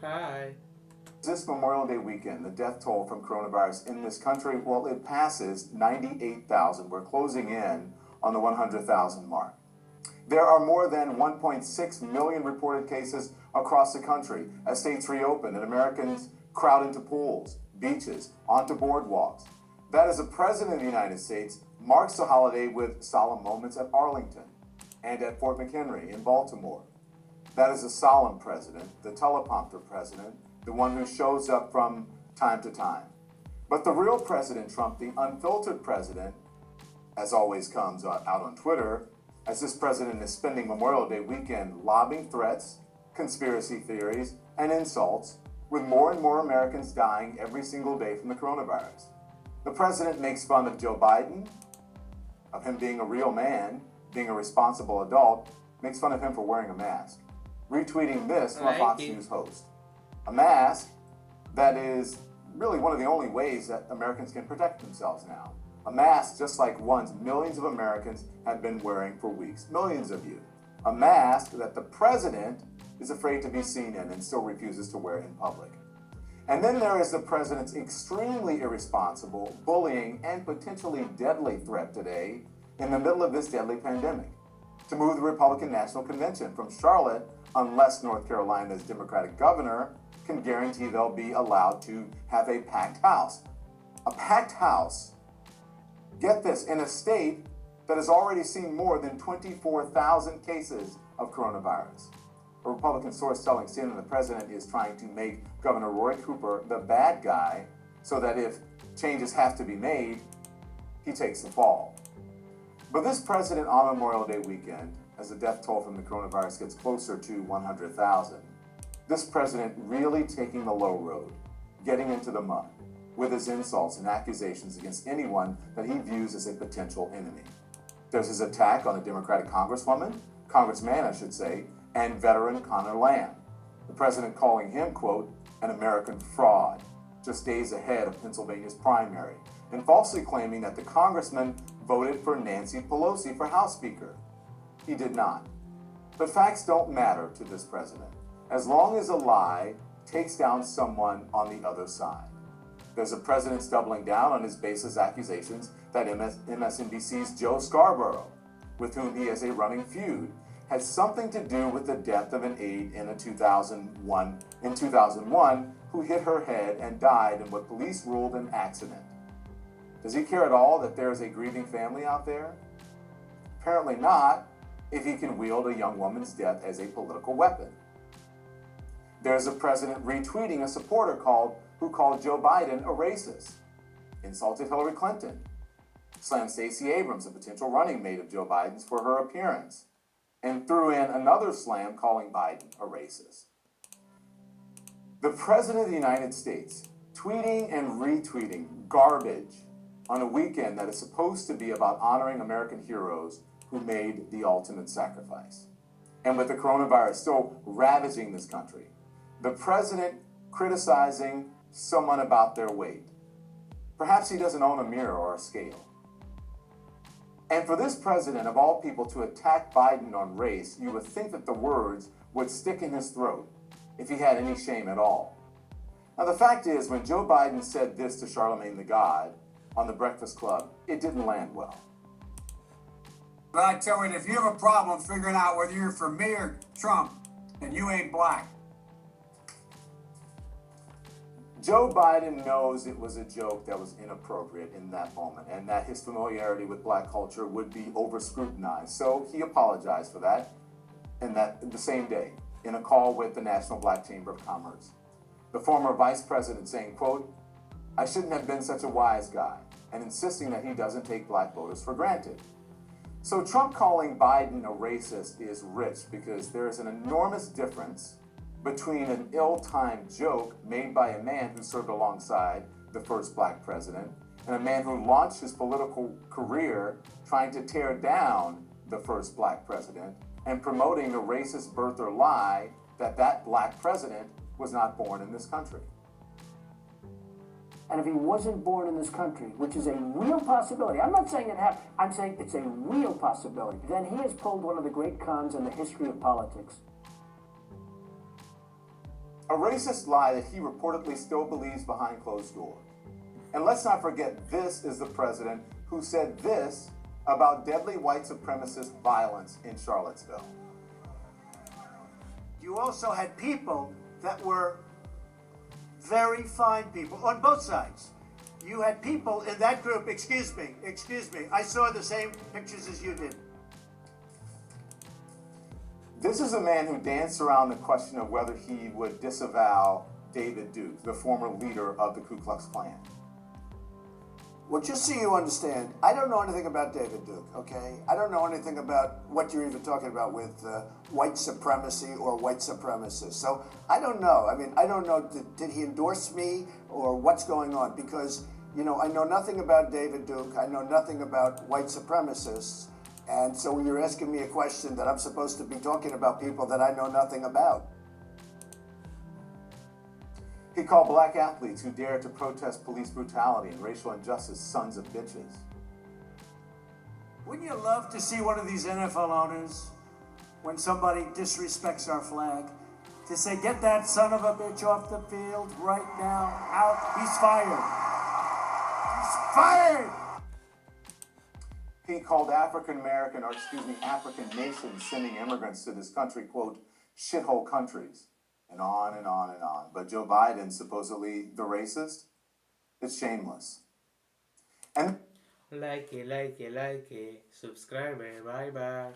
Hi. This Memorial Day weekend, the death toll from coronavirus in this country, well, it passes 98,000. We're closing in on the 100,000 mark. There are more than 1.6 million reported cases across the country as states reopen and Americans crowd into pools, beaches, onto boardwalks. That as the President of the United States marks the holiday with solemn moments at Arlington and at Fort McHenry in Baltimore. That is a solemn president, the teleprompter president, the one who shows up from time to time. But the real President Trump, the unfiltered president, as always comes out on Twitter, as this president is spending Memorial Day weekend lobbing threats, conspiracy theories, and insults, with more and more Americans dying every single day from the coronavirus. The president makes fun of Joe Biden, of him being a real man, being a responsible adult, makes fun of him for wearing a mask. Retweeting this from a Fox News host. A mask that is really one of the only ways that Americans can protect themselves now. A mask just like ones millions of Americans have been wearing for weeks. Millions of you. A mask that the president is afraid to be seen in and still refuses to wear in public. And then there is the president's extremely irresponsible, bullying, and potentially deadly threat today in the middle of this deadly pandemic to move the Republican National Convention from Charlotte unless North Carolina's Democratic governor can guarantee they'll be allowed to have a packed house. A packed house, get this, in a state that has already seen more than 24,000 cases of coronavirus. A Republican source telling CNN the president is trying to make Governor Roy Cooper the bad guy so that if changes have to be made, he takes the fall. But this president on Memorial Day weekend, as the death toll from the coronavirus gets closer to 100,000, this president really taking the low road, getting into the mud with his insults and accusations against anyone that he views as a potential enemy. There's his attack on a Democratic congressman, I should say, and veteran Connor Lamb. The president calling him, quote, an American fraud, just days ahead of Pennsylvania's primary, and falsely claiming that the congressman voted for Nancy Pelosi for House Speaker. He did not. But facts don't matter to this president, as long as a lie takes down someone on the other side. There's a president doubling down on his baseless accusations that MSNBC's Joe Scarborough, with whom he has a running feud, had something to do with the death of an aide in 2001 who hit her head and died in what police ruled an accident. Does he care at all that there is a grieving family out there? Apparently not, if he can wield a young woman's death as a political weapon. There's a president retweeting a supporter who called Joe Biden a racist, insulted Hillary Clinton, slammed Stacey Abrams, a potential running mate of Joe Biden's, for her appearance, and threw in another slam calling Biden a racist. The President of the United States tweeting and retweeting garbage on a weekend that is supposed to be about honoring American heroes who made the ultimate sacrifice. And with the coronavirus still ravaging this country, the president criticizing someone about their weight. Perhaps he doesn't own a mirror or a scale. And for this president, of all people, to attack Biden on race, you would think that the words would stick in his throat if he had any shame at all. Now, the fact is, when Joe Biden said this to Charlemagne the God on the Breakfast Club, it didn't land well. But I tell you, if you have a problem figuring out whether you're for me or Trump, then you ain't black. Joe Biden knows it was a joke that was inappropriate in that moment and that his familiarity with black culture would be over-scrutinized. So he apologized for that the same day in a call with the National Black Chamber of Commerce. The former vice president saying, quote, I shouldn't have been such a wise guy, and insisting that he doesn't take black voters for granted. So Trump calling Biden a racist is rich because there is an enormous difference between an ill-timed joke made by a man who served alongside the first black president and a man who launched his political career trying to tear down the first black president and promoting the racist birther lie that black president was not born in this country. And if he wasn't born in this country, which is a real possibility, I'm not saying it happened, I'm saying it's a real possibility, then he has pulled one of the great cons in the history of politics. A racist lie that he reportedly still believes behind closed doors. And let's not forget, this is the president who said this about deadly white supremacist violence in Charlottesville. You also had people that were very fine people on both sides. You had people in that group, excuse me, I saw the same pictures as you did. This is a man who danced around the question of whether he would disavow David Duke, the former leader of the Ku Klux Klan. Well, just so you understand, I don't know anything about David Duke, okay? I don't know anything about what you're even talking about with white supremacy or white supremacists. So I don't know. I mean, I don't know, did he endorse me or what's going on? Because, you know, I know nothing about David Duke. I know nothing about white supremacists. And so when you're asking me a question that I'm supposed to be talking about people that I know nothing about. He called black athletes who dared to protest police brutality and racial injustice sons of bitches. Wouldn't you love to see one of these NFL owners, when somebody disrespects our flag, to say, get that son of a bitch off the field right now, out, he's fired. He's fired! He called African nations sending immigrants to this country, quote, shithole countries, and on and on and on. But Joe Biden, supposedly the racist, it's shameless. And like it, subscribe, bye bye.